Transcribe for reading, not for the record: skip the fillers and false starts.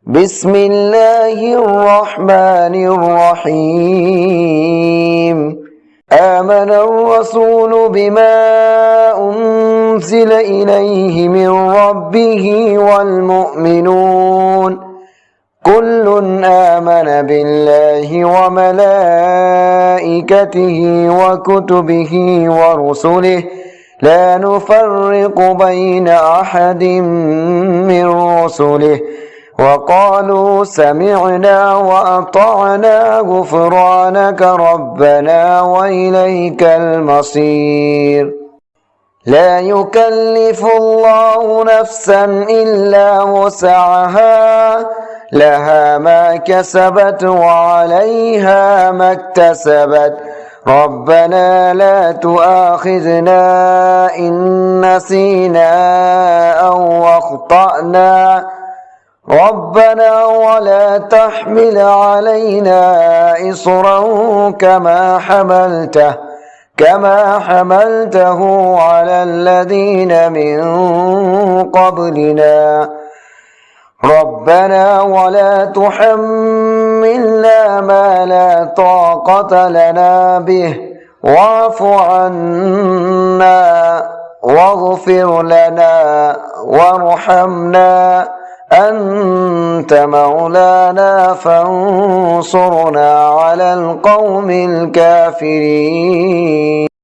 بسم الله الرحمن الرحيم آمن الرسول بما أنزل إليه من ربه والمؤمنون كل آمن بالله وملائكته وكتبه ورسله لا نفرق بين أحد من رسله وقالوا سمعنا وأطعنا غفرانك ربنا وإليك المصير لا يكلف الله نفسا إلا وسعها لها ما كسبت وعليها ما اكتسبت ربنا لا تؤاخذنا إن نسينا أو أخطأنا ربنا ولا تحمل علينا إصرا كما حملته على الذين من قبلنا ربنا ولا تحملنا ما لا طاقة لنا به واعف عنا واغفر لنا وارحمنا أنت مولانا فانصرنا على القوم الكافرين.